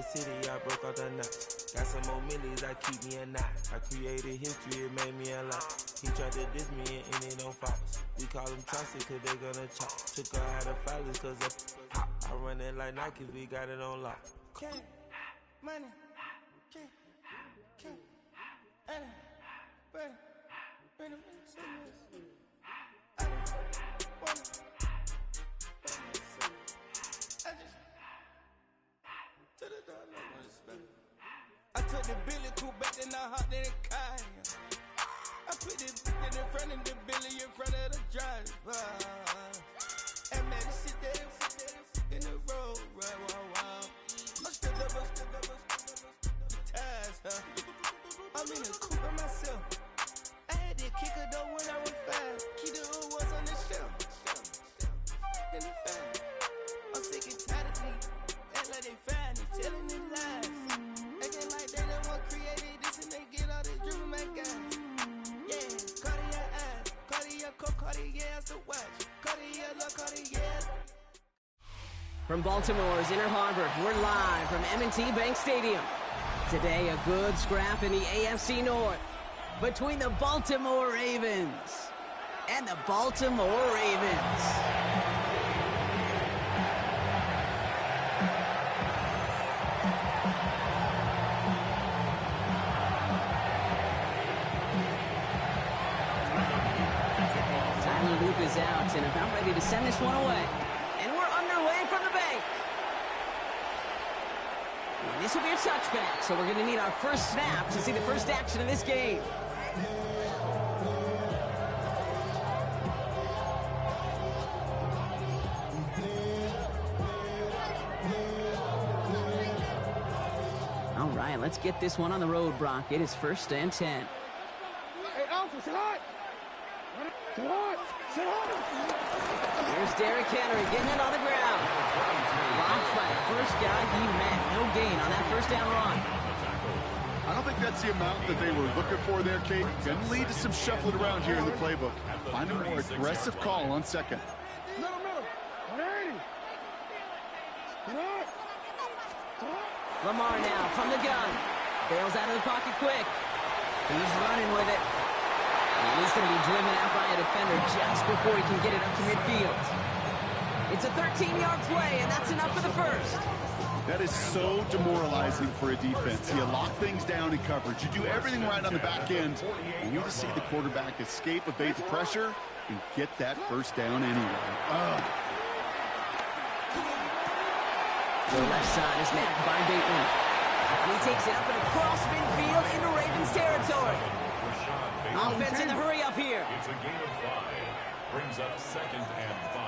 city, I broke out the knot. Got some more millies, I keep me a knot. I created history, it made me a lot. He tried to diss me and it on Fox. We call them Chauncey cause they gonna chop. Took her out of filers cause they pop. I run it like Nike, we got it on lock. Money, money, I took the Billy Cool back, then I hopped in the car. I put the in front of the Billy in front of the driver. And man, sit there in the road, right, wow. I'm still up, ties, huh? I'm in the coupe by myself. I had that kicker though when I was 5. Keep the old ones on the shelf. In the fan. I'm sick and tired of me. Act like they find it, telling them lies. Acting like they the one created this and they get all this driven my guys. Yeah, Cartier eyes, Cartier coke, Cartier's the watch. Cartier look, Cartier's. From Baltimore's Inner Harbor, we're live from M&T Bank Stadium. Today, a good scrap in the AFC North between the Baltimore Ravens and the Baltimore Ravens. Tyler Luke is out and about ready to send this one away. And we're underway from the bank. And this will be a touchback, so we're going to need our first snap to see the first action of this game. All right, let's get this one on the road, Brock. It is 1st and 10. Hey, Alpha, sit hot! Sit hot! Sit hot! Here's Derrick Henry getting it on the ground. Blocked by the first guy he met. No gain on that first down run. I don't think that's the amount that they were looking for there, Kate. Can lead to some shuffling around here in the playbook. Find a more aggressive call on second. Middle. 180. Sit hot! Lamar now from the gun. Bails out of the pocket quick. He's running with it. And he's going to be driven out by a defender just before he can get it up to midfield. It's a 13-yard play, and that's enough for the first. That is so demoralizing for a defense. You lock things down in coverage. You do everything right on the back end. And you just see the quarterback escape, evade the pressure, and get that first down anyway. The left side is napped by Bateman. He takes it up and across midfield into Ravens territory. Offense in the hurry up here. It's a gain of 5. Brings up 2nd and 5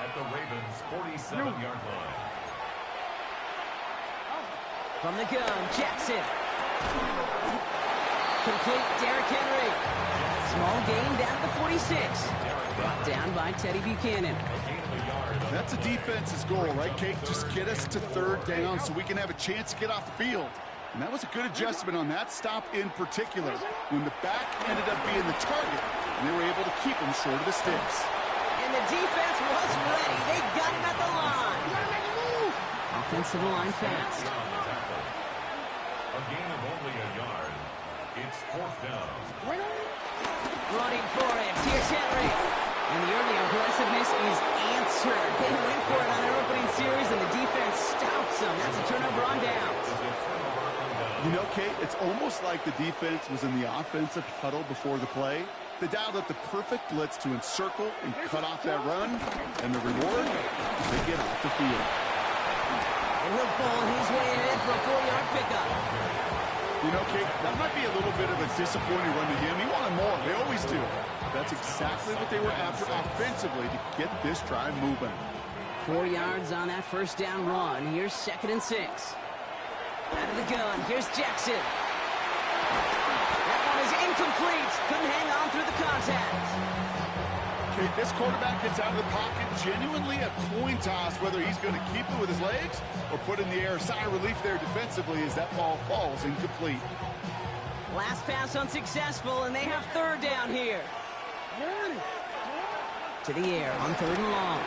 at the Ravens' 47-yard line. From the gun, Jackson. Complete, Derrick Henry. Small gain down to the 46. Brought down by Teddy Buchanan. That's a defense's goal, right, Kate? Just get us to 3rd down so we can have a chance to get off the field. And that was a good adjustment on that stop in particular, when the back ended up being the target, and they were able to keep him short of the sticks. And the defense was ready. They got him at the line. Offensive line fast. A gain of only a yard. It's 4th down. Running for it. Here's Henry. And the early aggressiveness is answered. They went for it on their opening series, and the defense stops them. That's a turnover on downs. You know, Kate, it's almost like the defense was in the offensive huddle before the play. They dialed up the perfect blitz to encircle and cut off that run, and the reward is they get off the field. And he'll ball his way in for a 4-yard pickup. You know, Kate, that might be a little bit of a disappointing run to him. He wanted more. They always do. That's exactly what they were after offensively to get this drive moving. 4 yards on that first down run. Here's 2nd and 6. Out of the gun. Here's Jackson. That one is incomplete. Couldn't hang on through the contact. Okay, this quarterback gets out of the pocket. Genuinely a coin toss whether he's going to keep it with his legs or put in the air. Sigh of relief there defensively as that ball falls incomplete. Last pass unsuccessful, and they have 3rd down here. To the air on 3rd and long.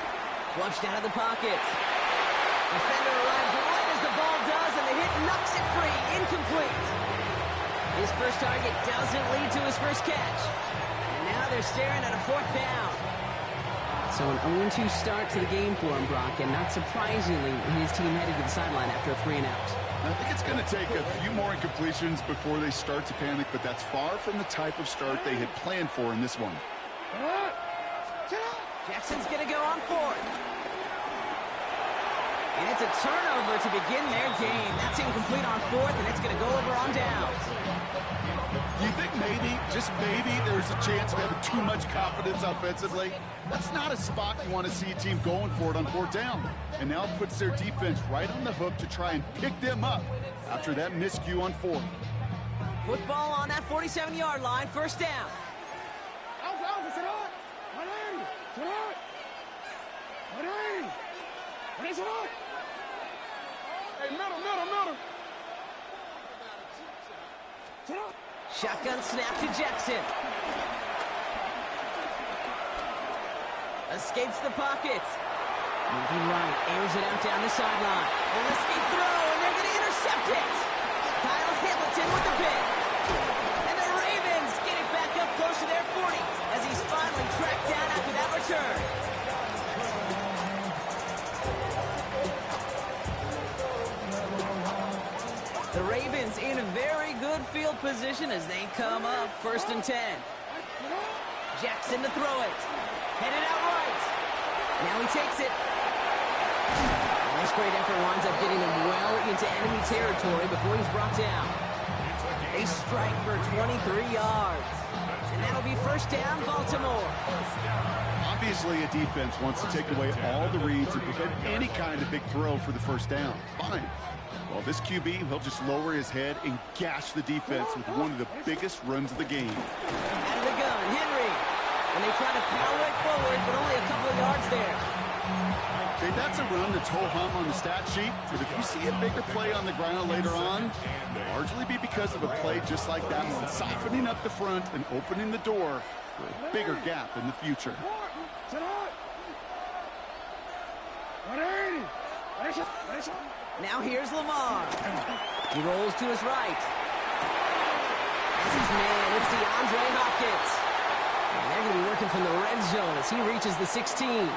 Flushed out of the pocket. Defender arrives right as the ball does, His first target doesn't lead to his first catch. And now they're staring at a 4th down. So an 0-2 start to the game for him, Brock, and not surprisingly, his team headed to the sideline after a 3-and-out. I think it's going to take a few more incompletions before they start to panic, but that's far from the type of start they had planned for in this one. Jackson's going to go on 4th. And it's a turnover to begin their game. That's incomplete on 4th, and it's going to go over on downs. Do you think maybe, just maybe, there's a chance of having too much confidence offensively? That's not a spot you want to see a team going for it on 4th down. And now it puts their defense right on the hook to try and pick them up after that miscue on 4th. Football on that 47-yard line, 1st down. Hey, middle. Shotgun snap to Jackson. Escapes the pocket. Moving right, airs it out down the sideline. An escape throw, and they're going to intercept it. Kyle Hamilton with the pick. And the Ravens get it back up close to their 40 as he's finally tracked down after that return. The Ravens in a very good field position as they come up 1st and 10. Jackson to throw it. Headed out right. Now he takes it. This great effort winds up getting him well into enemy territory before he's brought down. They strike for 23 yards. And that'll be 1st down, Baltimore. Obviously, a defense wants to take away all the reads and prevent any kind of big throw for the 1st down. Fine. Well, this QB, he'll just lower his head and gash the defense with one of the biggest runs of the game. Out of the gun, Henry. And they try to power it forward, but only a couple of yards there. Okay, that's a run that's ho-hum on the stat sheet, but if you see a bigger play on the ground later on, it'll largely be because of a play just like that one, softening up the front and opening the door for a bigger gap in the future. Now here's Lamar. He rolls to his right. As his man, it's DeAndre Hopkins. And they're going to be working from the red zone as he reaches the 16.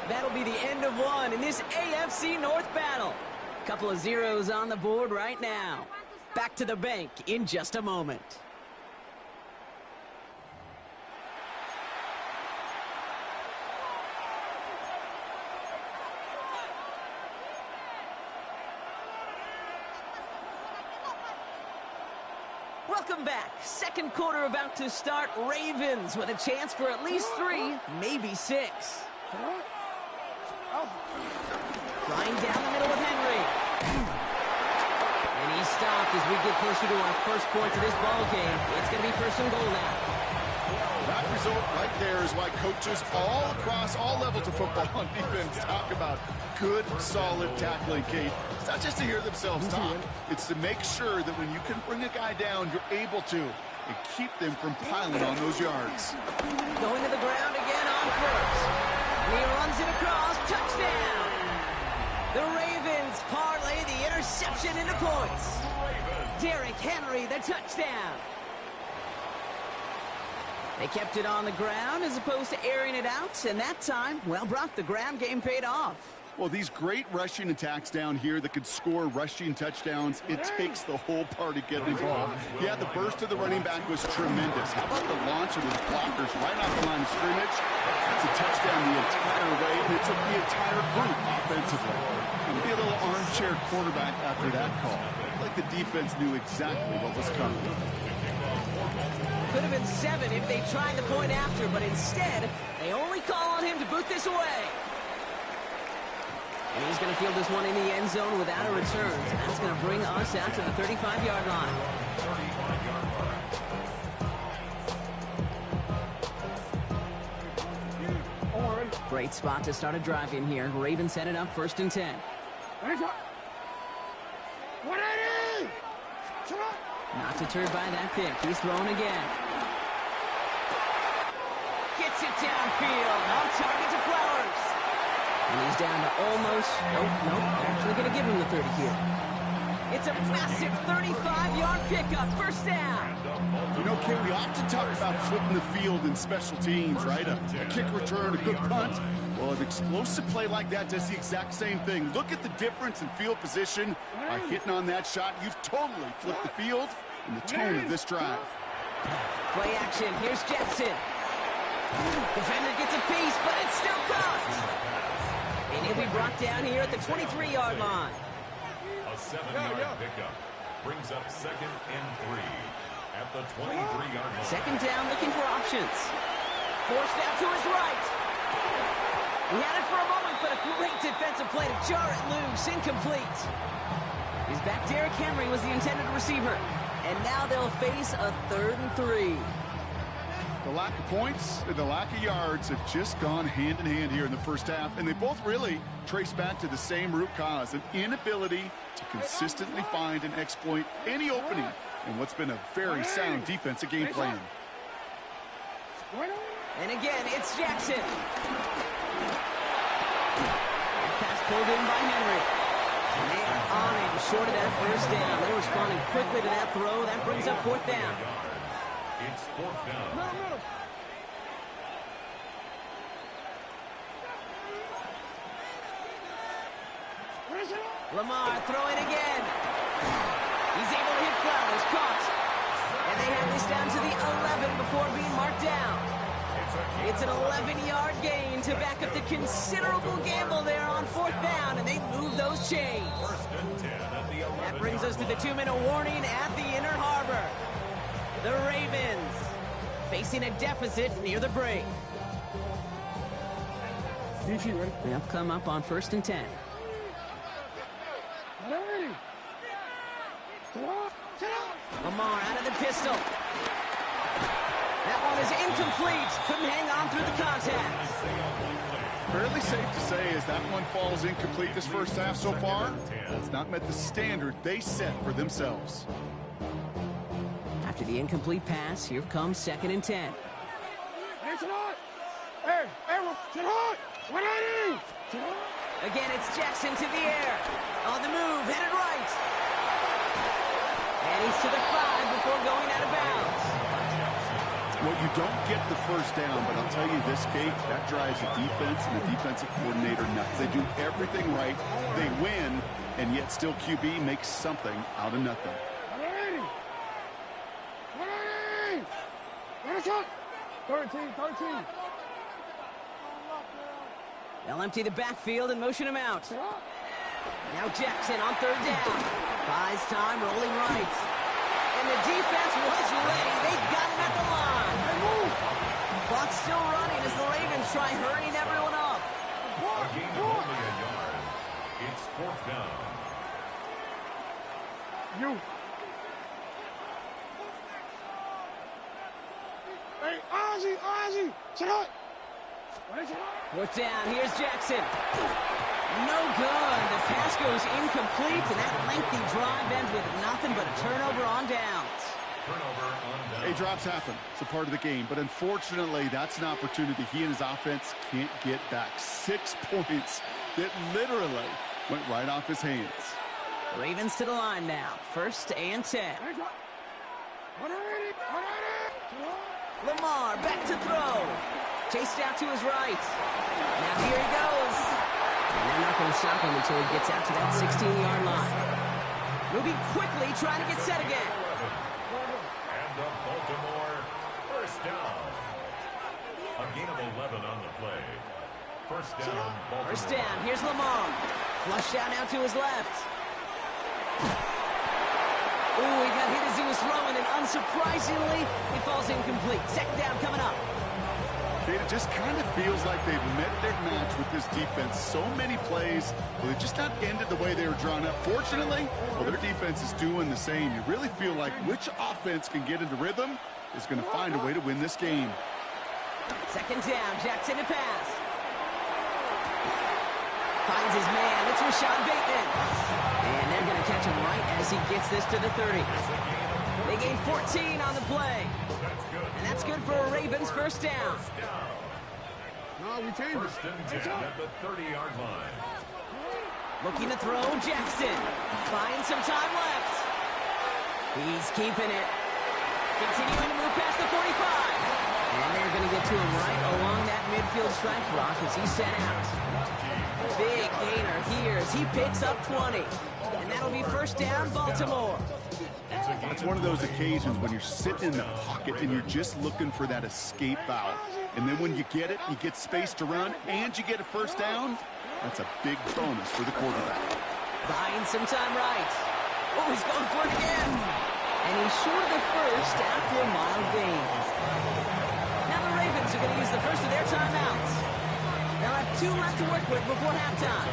That'll be the end of one in this AFC North battle. Couple of zeros on the board right now. Back to the bank in just a moment. Welcome back. Second quarter about to start. Ravens with a chance for at least 3, maybe 6. Flying down the middle with Henry. And he's stopped as we get closer to our first point to this ball game. It's going to be 1st and goal now. That result right there is why coaches all across all levels of football on defense talk about good, solid tackling, Kate. It's not just to hear themselves talk. It's to make sure that when you can bring a guy down, you're able to and keep them from piling on those yards. Going to the ground again on 1st. And he runs it across. Touchdown. The Ravens parlay the interception into points. Derrick Henry, the touchdown. They kept it on the ground as opposed to airing it out, and that time, well, Brock, the ground game paid off. Well, these great rushing attacks down here that could score rushing touchdowns, it takes the whole party getting involved. Yeah, the burst of the running back was tremendous. How about the launch of his blockers right off the line of scrimmage? It's a touchdown the entire way, and it took the entire group offensively. It'll be a little armchair quarterback after that call. Like the defense knew exactly what was coming. Could have been 7 if they tried the point after, but instead, they only call on him to boot this away. And he's going to field this one in the end zone without a return. So that's going to bring us out to the 35-yard line. Great spot to start a drive in here. Ravens set it up 1st and 10. Not deterred by that pick. He's thrown again. Gets it downfield. On target to Flowers. And he's down to almost, nope, they're actually going to give him the 30 here. It's a massive 35-yard pickup, first down. You know, Kate, we often talk about flipping the field in special teams, right? A kick return, a good punt. Well, an explosive play like that does the exact same thing. Look at the difference in field position. By hitting on that shot, you've totally flipped the field and the tone of this drive. Play action, here's Jetson. Defender gets a piece, but it's still caught. And he'll be brought down here at the 23-yard line. A 7-yard pickup brings up 2nd and 3 at the 23-yard line. Second down, looking for options. Forced out to his right. He had it for a moment, but a great defensive play to jar it loose. Incomplete. His back, Derrick Henry, was the intended receiver. And now they'll face a 3rd and 3. The lack of points and the lack of yards have just gone hand in hand here in the first half, and they both really trace back to the same root cause, an inability to consistently find and exploit any opening in what's been a very sound defensive game plan. And again, it's Jackson. Pass pulled in by Henry. And they are on him short of that first down. They're responding quickly to that throw. That brings up 4th down. It's 4th down. Lamar throwing again. He's able to hit Flowers, caught. And they have this down to the 11 before being marked down. It's an 11-yard gain to back up the considerable gamble there on 4th down, and they move those chains. That brings us to the 2-minute warning at the Inner Harbor. The Ravens facing a deficit near the break. They'll come up on 1st and 10. Lamar out of the pistol. That one is incomplete. Couldn't hang on through the contact. Fairly safe to say as that one falls incomplete this first half so far, it's not met the standard they set for themselves. After the incomplete pass, here comes 2nd and 10. Again, it's Jackson to the air. On the move, headed right. And he's to the 5 before going out of bounds. Well, you don't get the first down, but I'll tell you this, Kate, that drives the defense and the defensive coordinator nuts. They do everything right. They win, and yet still QB makes something out of nothing. 13. They'll empty the backfield and motion him out. Now Jackson on 3rd down. Buys time, rolling right. And the defense was ready. They got him at the line. Clock's still running as the Ravens try hurrying everyone up. A gain of only a yard. It's 4th down. Hey, Ozzy, sit up. 4th down, here's Jackson. No good. The pass goes incomplete, and that lengthy drive ends with nothing but a turnover on downs. Hey, drops happen. It's a part of the game, but unfortunately, that's an opportunity he and his offense can't get back. 6 points that literally went right off his hands. Ravens to the line now. 1st and 10. Lamar back to throw. Chased out to his right. Now here he goes. And they're not going to stop him until he gets out to that 16-yard line. Moving quickly, trying to get set again. And the Baltimore 1st down. A gain of 11 on the play. 1st down, Baltimore. 1st down, here's Lamar. Flushed out now to his left. Ooh, he got hit as he was throwing, and unsurprisingly, he falls incomplete. 2nd down coming up. It just kind of feels like they've met their match with this defense. So many plays, well, they just not ended the way they were drawn up. Fortunately, well, their defense is doing the same. You really feel like which offense can get into rhythm is going to find a way to win this game. 2nd down, Jackson to pass. Finds his man. It's Rashad Bateman. And they're going to catch him right as he gets this to the 30. They gain 14 on the play. And that's good for a Ravens 1st down. No, we changed it. First and 10 at the 30-yard line. Looking to throw, Jackson. Finds some time left. He's keeping it. Continuing to move past the 45. And they're going to get to him right along that midfield strike block as he's set out. Big gainer here as he picks up 20. And that'll be first down, Baltimore. That's one of those occasions when you're sitting in the pocket and you're just looking for that escape valve. And then when you get it, you get space to run, and you get a first down, that's a big bonus for the quarterback. Buying some time right. Oh, he's going for it again. And he's short of the first after a mild gain. Now the Ravens are going to use the first of their timeouts. They'll have 2 left to work with before halftime.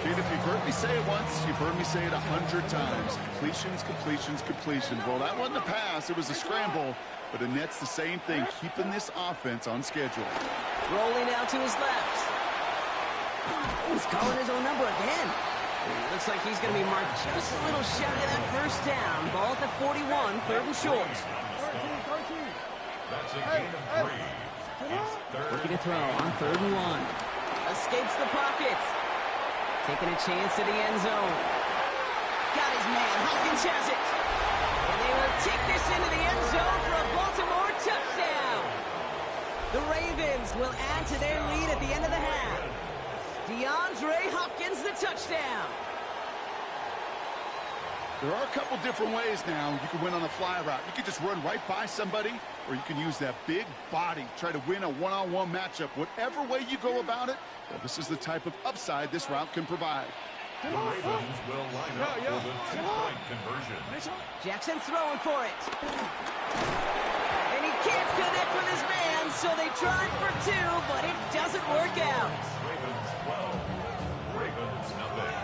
Kid, if you've heard me say it once, you've heard me say it 100 times. Completions, completions, completions. Well, that wasn't a pass. It was a scramble. But Annette's the same thing, keeping this offense on schedule. Rolling out to his left. He's calling his own number again. Looks like he's going to be marked just a little shy of that first down. Ball at the 41, 3rd and short. That's a gain of 3. It's third. Looking to throw on 3rd and 1. Escapes the pocket. Taking a chance to the end zone. Got his man. Hopkins has it. And they will take this into the end zone for a Baltimore touchdown. The Ravens will add to their lead at the end of the half. DeAndre Hopkins, the touchdown. There are a couple different ways now. You can win on a fly route. You can just run right by somebody, or you can use that big body, try to win a one-on-one matchup. Whatever way you go about it, well, this is the type of upside this route can provide. The Ravens will line up for the 2-point conversion. Jackson throwing for it. And he can't connect with his man, so they tried for 2, but it doesn't work out. Ravens 12. Ravens nothing.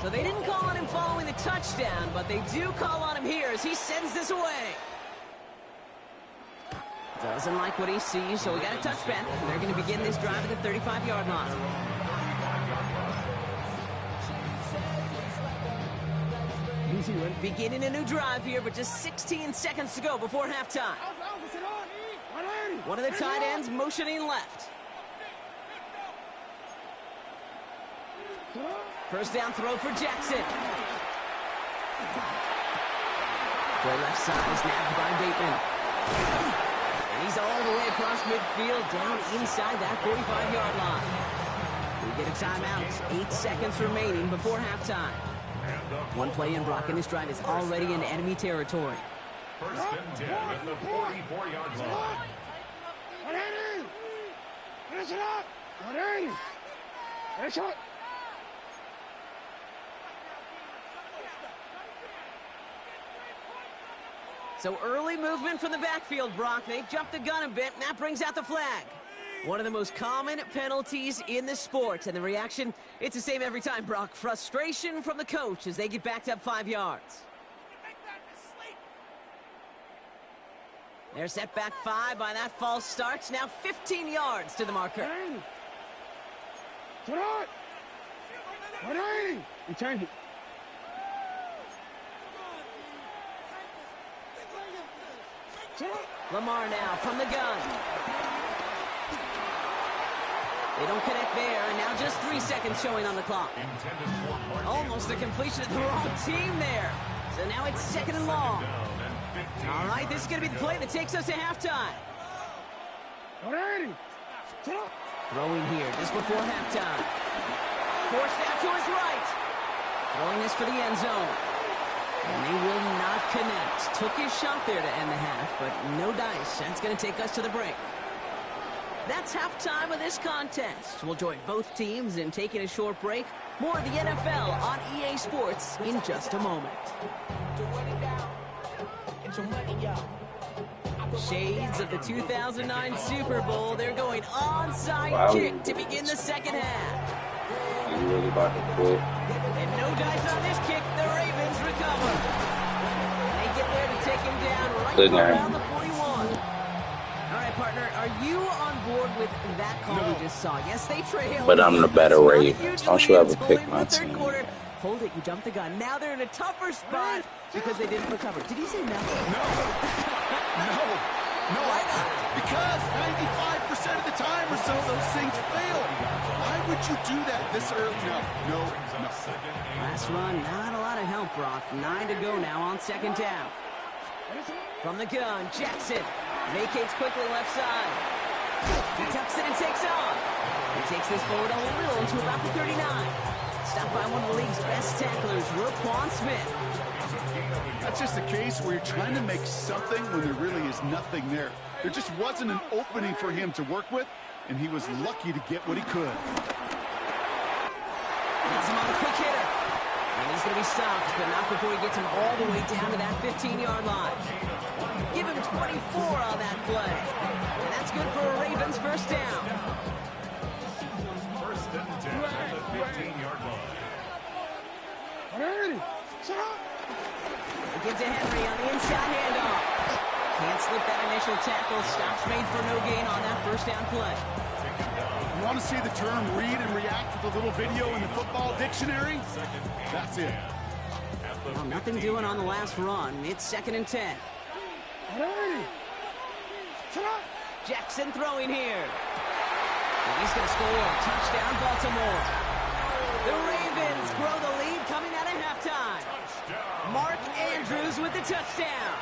So they didn't call on him following the touchdown, but they do call on him here as he sends this away. Doesn't like what he sees, so we got a touchback. They're going to begin this drive at the 35-yard line. Beginning a new drive here, but just 16 seconds to go before halftime. One of the tight ends motioning left. First down throw for Jackson. The left side is nabbed by Bateman. And he's all the way across midfield, down inside that 45-yard line. We get a timeout. 8 seconds remaining before halftime. One play in blocking this drive is already in enemy territory. First and 10 at the 44-yard line. So early movement from the backfield, Brock. They jumped the gun a bit, and that brings out the flag. One of the most common penalties in the sport. And the reaction, it's the same every time, Brock. Frustration from the coach as they get backed up 5 yards. They're set back 5 by that false start. Now 15 yards to the marker. Return it. Lamar now from the gun. They don't connect there, and now just 3 seconds showing on the clock. Almost a completion of the wrong team there. So now it's 2nd and long. All right, this is going to be the play that takes us to halftime. Throwing here just before halftime. Forced out to his right. Throwing this for the end zone. And they will not connect. Took his shot there to end the half, but no dice. That's going to take us to the break. That's halftime of this contest. We'll join both teams in taking a short break. More of the NFL on EA Sports in just a moment. Shades of the 2009 Super Bowl. They're going onside kick to begin the second half. You really about to quit? And no dice on this kick. The Ravens recover. And they get there to take him down right around the 41. All right, partner, are you on board with that call we just saw? Yes, they trailed. But I'm the better Ravens. Don't you ever pick my team. hold it, you dump the gun. Now they're in a tougher spot because they didn't recover. Did you say no? No, why not? Because 95% of the time or so, those things fail. Why would you do that this early? No. Last run, not a lot of help, Brock. 9 to go now on second down. From the gun, Jackson vacates quickly left side. He tucks it and takes off. He takes this forward a little into about the 39. Stopped by one of the league's best tacklers, Roquan Smith. That's just a case where you're trying to make something when there really is nothing there. There just wasn't an opening for him to work with, and he was lucky to get what he could. Gets him on the quick hitter. And he's going to be stopped, but not before he gets him all the way down to that 15-yard line. Give him 24 on that play. And that's good for a Ravens first down. First and 10 at the 15-yard line. Ready. Shut up. Give to Henry on the inside handoff. Can't slip that initial tackle. Stops made for no gain on that first down play. You want to see the term read and react with a little video in the football dictionary? That's it. Well, nothing doing on the last run. It's 2nd and 10. Ready. Shut up. Jackson throwing here. And he's going to score. Touchdown, Baltimore. The Ravens grow the lead coming out of halftime. Mark Andrews with the touchdown.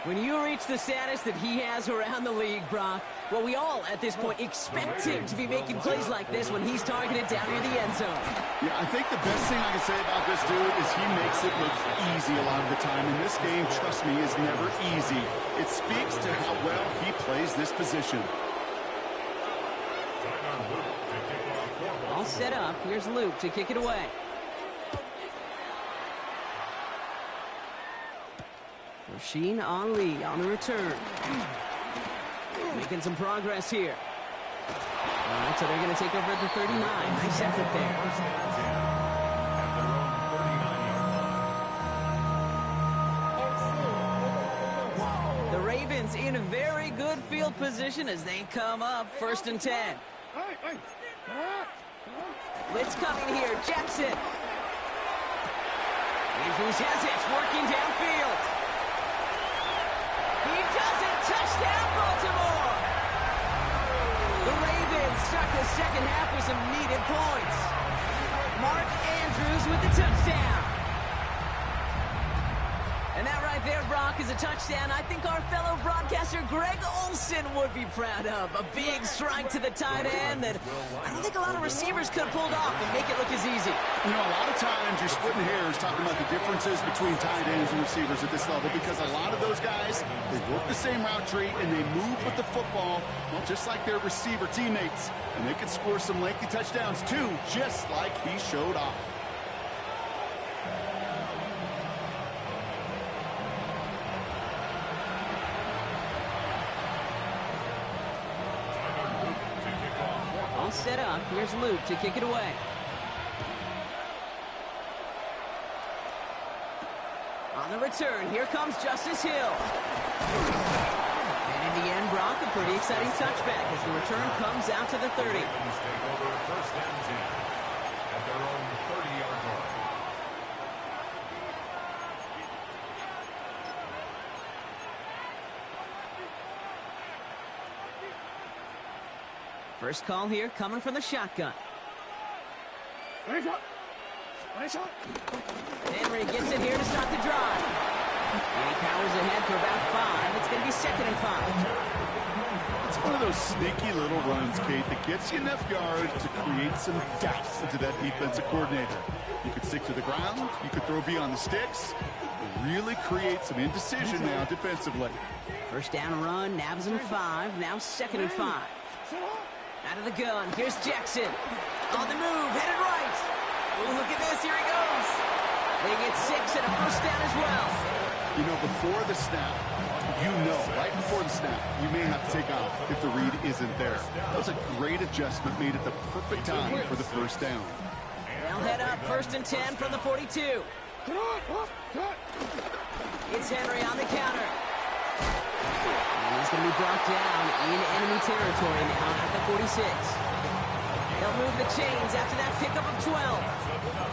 When you reach the status that he has around the league, Brock, well, we all at this point expect him to be making plays like this when he's targeted down near the end zone. Yeah, I think the best thing I can say about this dude is he makes it look easy a lot of the time. And this game, trust me, is never easy. It speaks to how well he plays this position. All set up. Here's Luke to kick it away. Rasheen Ali on the return. Making some progress here. All right, so they're going to take over at the 39. Nice effort there. The Ravens in a very good field position as they come up 1st and 10. Blitz coming here. Jackson. Andrews has it. Working downfield. He does it. Touchdown, Baltimore. The Ravens start the second half with some needed points. Mark Andrews with the touchdown. And that right there, Brock, is a touchdown I think our fellow broadcaster Greg Olsen would be proud of. A big strike to the tight end that I don't think a lot of receivers could have pulled off and make it look as easy. You know, a lot of times you're splitting hairs talking about the differences between tight ends and receivers at this level because a lot of those guys, they work the same route tree and they move with the football, well, just like their receiver teammates. And they can score some lengthy touchdowns too, just like he showed off. Set up. Here's Luke to kick it away. On the return, here comes Justice Hill. And in the end, Brock, a pretty exciting touchback as the return comes out to the 30. Take over 1st and 10 at their own 30-yard line. First call here coming from the shotgun. Henry gets it here to start the drive. And he powers ahead for about 5. It's going to be 2nd and 5. It's one of those sneaky little runs, Kate, that gets you enough yards to create some doubt into that defensive coordinator. You could stick to the ground. You could throw beyond the sticks. Really create some indecision now defensively. First down run, nabs him 5. Now 2nd and 5. Out of the gun, here's Jackson. On the move, headed right. Oh, look at this, here he goes. They get 6 and a first down as well. You know, before the snap, right before the snap, you may have to take off if the read isn't there. That was a great adjustment made at the perfect time for the first down. They'll head up 1st and 10 from the 42. It's Henry on the counter. And he's going to be brought down in enemy territory now at the 46. They'll move the chains after that pickup of 12.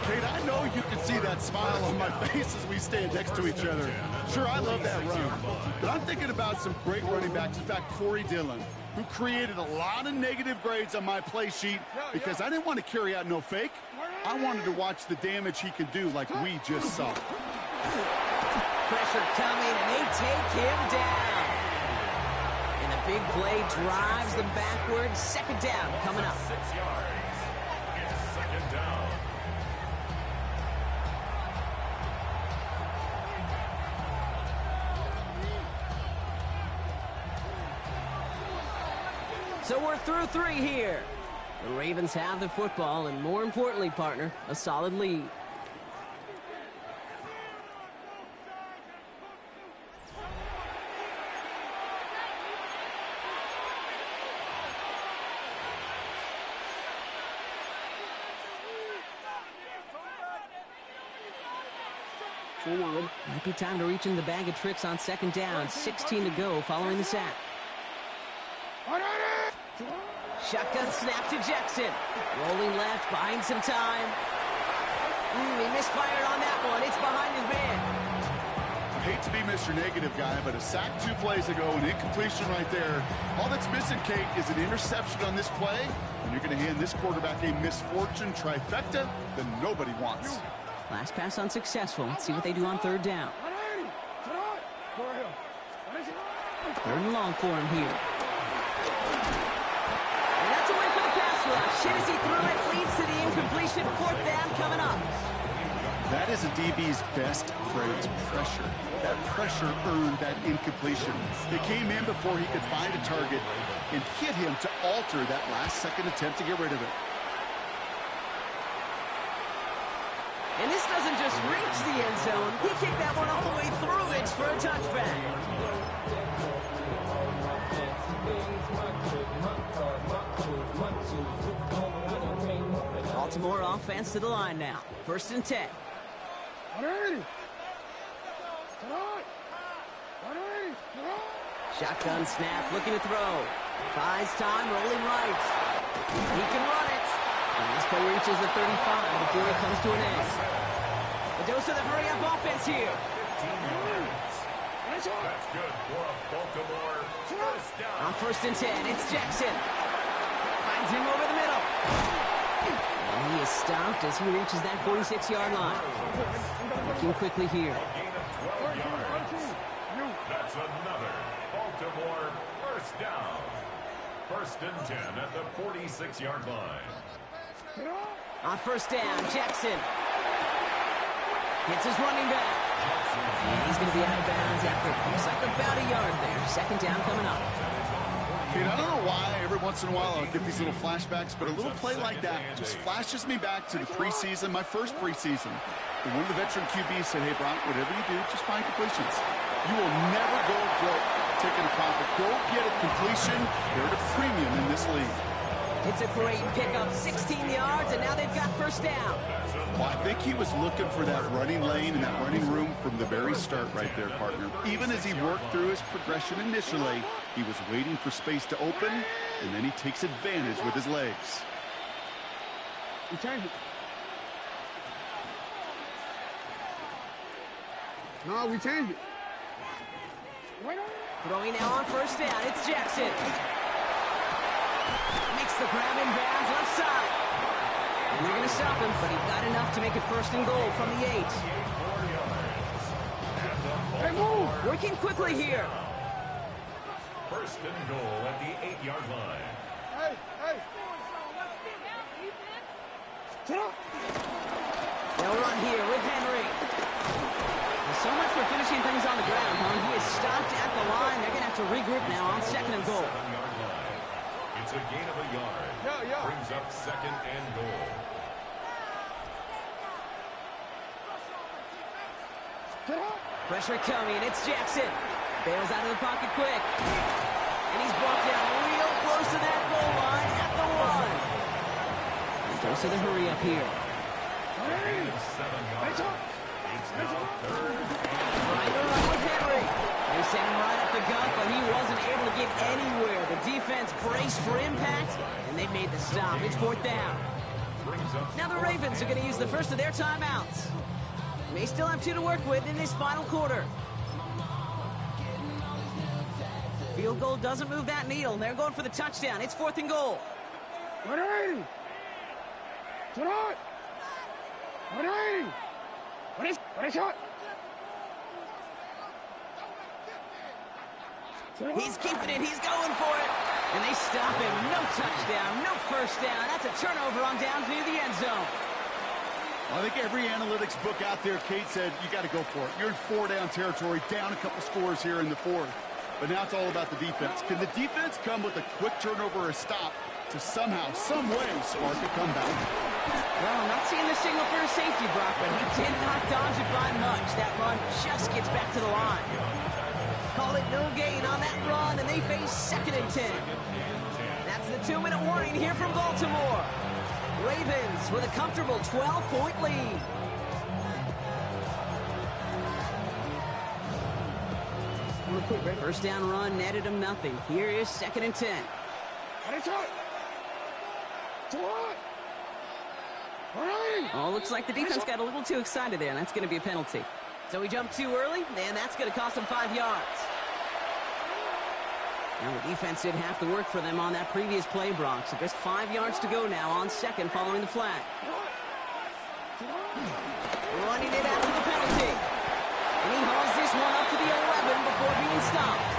Kate, I know you can see that smile on my face as we stand next to each other. Sure, I love that run. But I'm thinking about some great running backs. In fact, Corey Dillon, who created a lot of negative grades on my play sheet because I didn't want to carry out no fake. I wanted to watch the damage he could do like we just saw. Pressure coming, and they take him down. And the big play drives them backwards. Second down coming up. 6 yards. It's second down. So we're through 3 here. The Ravens have the football, and more importantly, partner, a solid lead. Might be time to reach in the bag of tricks on second down. 16 to go following the sack. Shotgun snap to Jackson. Rolling left, buying some time. He misfired on that one. It's behind his man. I hate to be Mr. Negative guy, but a sack 2 plays ago, an incompletion right there. All that's missing, Kate, is an interception on this play, and you're going to hand this quarterback a misfortune trifecta that nobody wants. Last pass unsuccessful. Let's see what they do on third down. Third and long for him here. And that's a win for the pass rush. Hit as he threw it, leads to the incompletion. Fourth down coming up. That is a DB's best phrase, pressure. That pressure earned that incompletion. They came in before he could find a target and hit him to alter that last-second attempt to get rid of it. And this doesn't just reach the end zone. He kicked that one all the way through it for a touchback. Baltimore offense to the line now. 1st and 10. Shotgun snap, looking to throw. Buys time, rolling right. He can run it. And this play reaches the 35 before it comes to an end. A dose of the hurry-up offense here. 15 yards. That's good for a Baltimore first down. On 1st and 10, it's Jackson. Finds him over the middle. And he is stopped as he reaches that 46-yard line. Looking quickly here. A gain of 12 yards. That's another Baltimore first down. 1st and 10 at the 46-yard line. On 1st down, Jackson hits his running back. And he's going to be out of bounds after it looks like about a yard there. 2nd down coming up. Kate, I don't know why every once in a while I'll get these little flashbacks, but a little play like that just flashes me back to the preseason, my first preseason. And one of the veteran QBs said, hey, Brock, whatever you do, just find completions. You will never go broke taking a profit. Go get a completion. They're at a premium in this league. It's a great pickup, 16 yards, and now they've got 1st down. Well, I think he was looking for that running lane and that running room from the very start right there, partner. Even as he worked through his progression initially, he was waiting for space to open, and then he takes advantage with his legs. We change it. No, we change it. Throwing now on 1st down, it's Jackson. Makes the grab in bounds left side. And they're going to stop him, but he got enough to make it 1st and goal from the 8. Hey, move! Working quickly here. 1st and goal at the 8-yard line. Hey, hey! They'll run here with Henry. Well, so much for finishing things on the ground, huh? He is stopped at the line. They're going to have to regroup now on 2nd and goal. 7-yard line. It's a gain of a yard. Brings up 2nd and goal. Pressure coming. It's Jackson. Bails out of the pocket quick. And he's brought down real close to that goal line at the 1. And goes to the hurry up here. Gain of 7 yards. It's now 3rd and Right around with Henry. They sent him right up the gut, but he wasn't able to get anywhere. The defense braced for impact, and they made the stop. It's 4th down. Now the Ravens are going to use the first of their timeouts. They still have 2 to work with in this final quarter. Field goal doesn't move that needle. They're going for the touchdown. It's 4th and goal. What is shot? He's keeping it. He's going for it. And they stop him. No touchdown. No first down. That's a turnover on downs near the end zone. I think every analytics book out there, Kate, said you got to go for it. You're in 4-down territory, down a couple scores here in the 4th. But now it's all about the defense. Can the defense come with a quick turnover or a stop to somehow, some way, spark a comeback? Well, I'm not seeing the signal for a safety, Brock, but he did not dodge it by much. That run just gets back to the line. Call it no gain on that run, and they face 2nd and 10. That's the 2-minute warning here from Baltimore. Ravens with a comfortable 12-point lead. First down run netted him nothing. Here is 2nd and 10. Oh, looks like the defense got a little too excited there, and that's going to be a penalty. So he jumped too early, and that's going to cost him 5 yards. Now the defense did have to work for them on that previous play, Brock. So just 5 yards to go now on 2nd following the flag. Running it after the penalty. And he hauls this one up to the 11 before being stopped.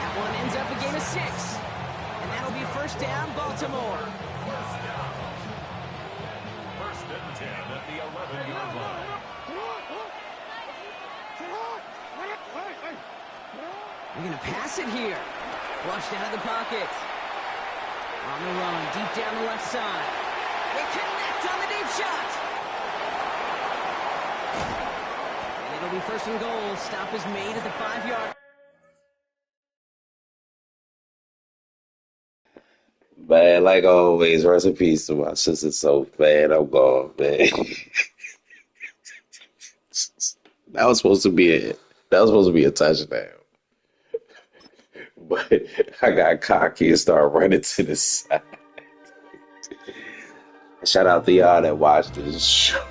That one ends up a gain of 6. And that'll be first down, Baltimore. First and 10 at the 11-yard line. They're going to pass it here. Flushed out of the pocket. On the run, deep down the left side. They connect on the deep shot. And it'll be first and goal. Stop is made at the 5-yard. Man, like always, rest in peace to my sister. So bad, I'm gone, man. That was supposed to be a touchdown. But I got cocky and started running to the side. Shout out to y'all that watched this show.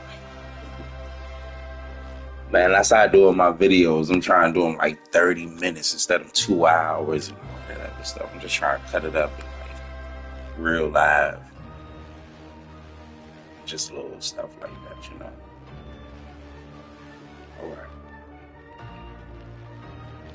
Man, I started doing my videos. I'm trying to do them like 30 minutes instead of 2 hours and all that other stuff. I'm just trying to cut it up in like real live. Just little stuff like that, you know. All right.